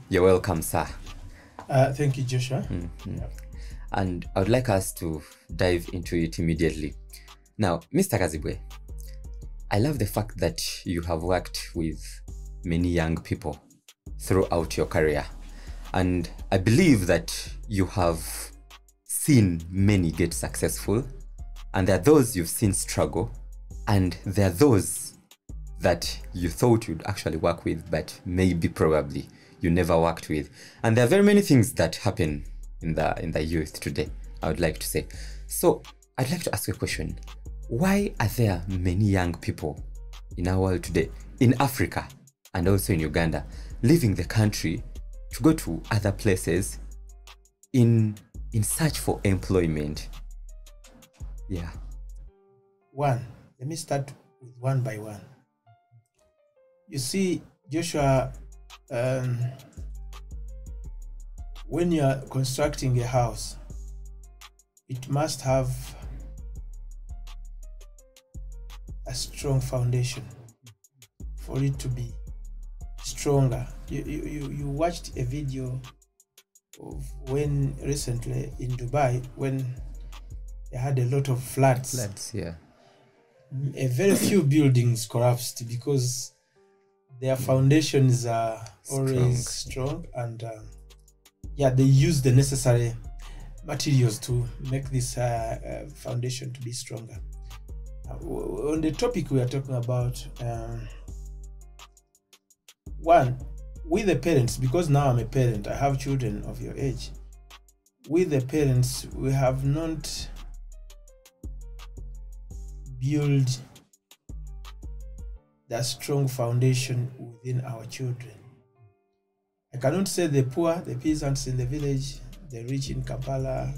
You're welcome, sir. Thank you, Joshua. Yeah. And I would like us to dive into it immediately. Now, Mr. Kazibwe, I love the fact that you have worked with many young people throughout your career. And I believe that you have seen many get successful, and there are those you've seen struggle, and there are those that you thought you'd actually work with, but maybe probably you never worked with. And there are very many things that happen in the youth today, I would like to say. So I'd like to ask you a question. Why are there many young people in our world today, in Africa and also in Uganda, leaving the country to go to other places in search for employment? Yeah. Let me start with one by one. You see, Joshua, when you are constructing a house, it must have a strong foundation for it to be stronger. You watched a video of when recently in Dubai, when they had a lot of floods. Yeah. A very few buildings collapsed because their foundations are always strong, and they use the necessary materials to make this foundation to be stronger. On the topic we are talking about, one, with the parents, because now I'm a parent, I have children of your age. With the parents, we have not built that strong foundation within our children. I cannot say the poor, the peasants in the village, the rich in Kampala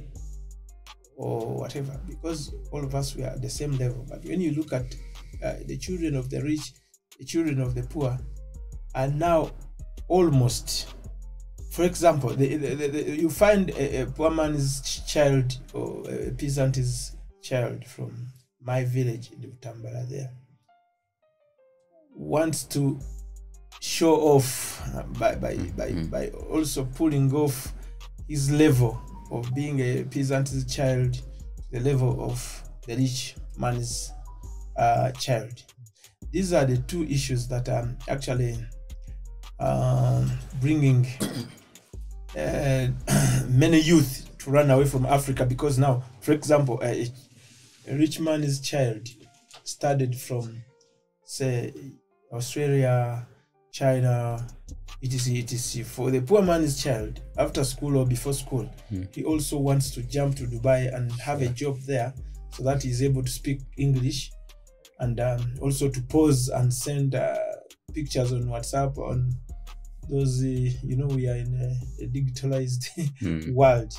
or whatever, because all of us, we are at the same level. But when you look at the children of the rich, the children of the poor are now almost, for example, you find a poor man's child or a peasant's child from my village in Utambala there wants to show off by also pulling off his level of being a peasant's child to the level of the rich man's child. These are the two issues that are actually bringing many youth to run away from Africa, because now, for example, a rich man's child studied from, say, Australia, China, etc. For the poor man's child, after school or before school, he also wants to jump to Dubai and have a job there, so that he's able to speak English, and also to pose and send pictures on WhatsApp, on those, we are in a digitalized world.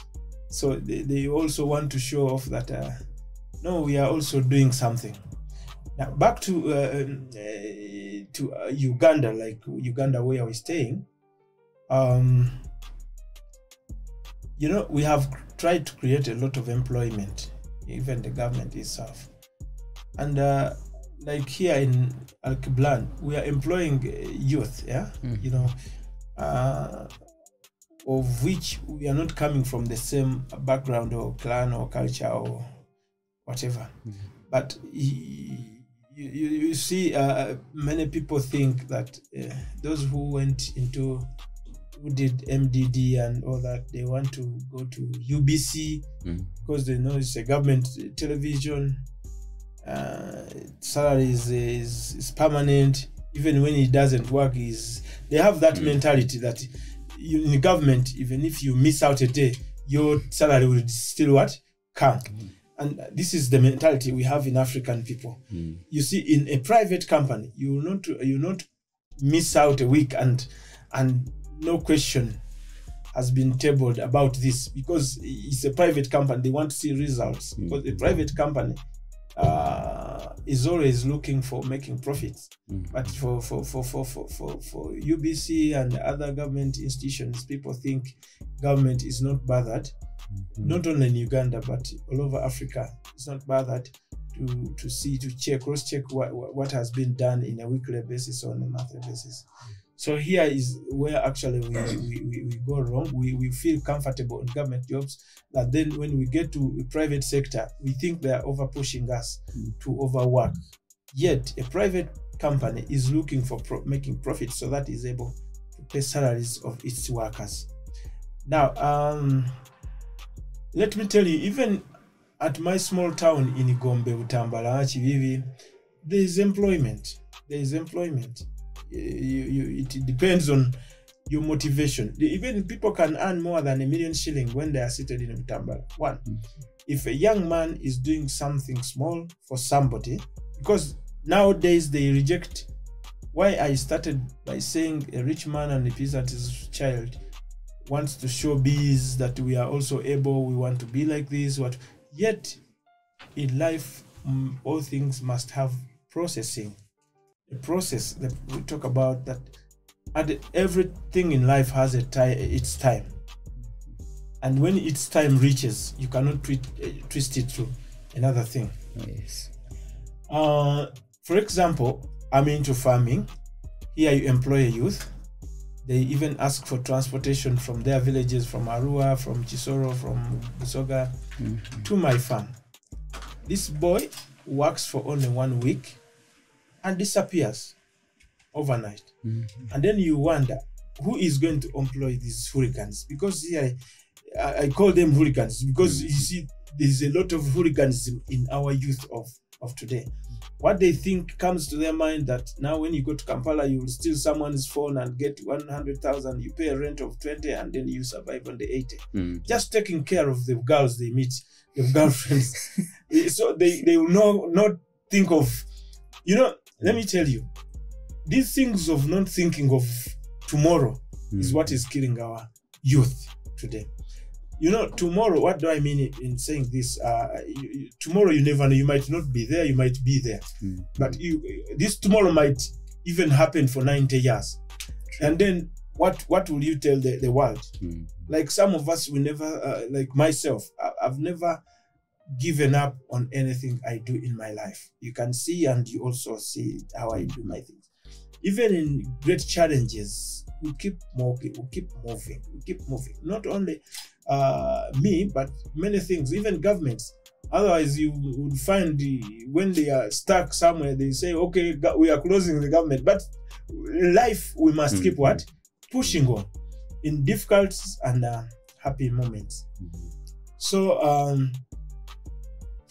So they also want to show off that, no, we are also doing something. Now back to Uganda, like Uganda where we're staying. We have tried to create a lot of employment, even the government itself. And like here in Al-Kiblan, we are employing youth, of which we are not coming from the same background or clan or culture or whatever. But you see, many people think that those who did MDD and all that, they want to go to UBC because they know it's a government television. Salary is permanent. Even when it doesn't work, they have that mentality that in government, even if you miss out a day, your salary will still come. And this is the mentality we have in African people. You see, in a private company, you will not miss out a week and no question has been tabled about this, because it's a private company. They want to see results, because the private company is always looking for making profits. But for UBC and other government institutions, people think government is not bothered. Not only in Uganda but all over Africa, it's not bothered to cross-check what has been done in a weekly basis or on a monthly basis. So here is where actually we go wrong. We feel comfortable in government jobs, but then when we get to the private sector, we think they are over pushing us to overwork. Yet a private company is looking for making profit so that is able to pay salaries of its workers. Now, let me tell you, even at my small town in Gombe, Utambala, Chivivi, there is employment. There is employment. It depends on your motivation. Even people can earn more than £1 million shilling when they are seated in Utambala. One, if a young man is doing something small for somebody, because nowadays they reject. Why I started by saying a rich man and a peasant's child wants to show bees that we are also able, we want to be like this. Yet in life, all things must have processing. A process that we talk about, that everything in life has its time. And when its time reaches, you cannot twist it to another thing. Yes. For example, I'm into farming. Here you employ a youth. They even ask for transportation from their villages, from Arua, from Chisoro, from Busoga, to my farm. This boy works for only 1 week and disappears overnight. And then you wonder, who is going to employ these hooligans? Because here I call them hooligans because you see there's a lot of hooliganism in our youth of today. What they think comes to their mind that now when you go to Kampala, you will steal someone's phone and get 100,000, you pay a rent of 20 and then you survive on the 80. Just taking care of the girls they meet, the girlfriends. So they will not think of, let me tell you, these things of not thinking of tomorrow is what is killing our youth today. Tomorrow, what do I mean in saying this? Tomorrow you never know. You might not be there, you might be there. But this tomorrow might even happen for 90 years. And then what will you tell the world? Like some of us, we never, like myself, I've never given up on anything I do in my life. You can see and you also see how I do my things. Even in great challenges, we keep moving, we keep moving. Not only me, but many things, even governments. Otherwise, you would find when they are stuck somewhere, they say, okay, we are closing the government. But life, we must keep what? Pushing on in difficult and happy moments. So,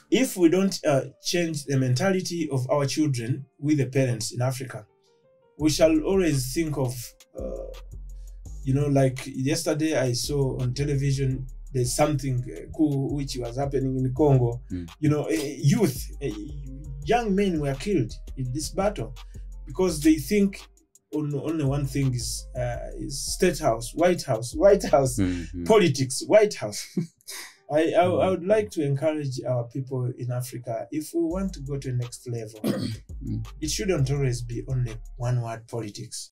if we don't change the mentality of our children with the parents in Africa, we shall always think of, like yesterday I saw on television, there's something cool which was happening in Congo. Youth, young men were killed in this battle because they think only one thing is State House, White House, politics, White House. I would like to encourage our people in Africa, if we want to go to the next level, it shouldn't always be only one word politics.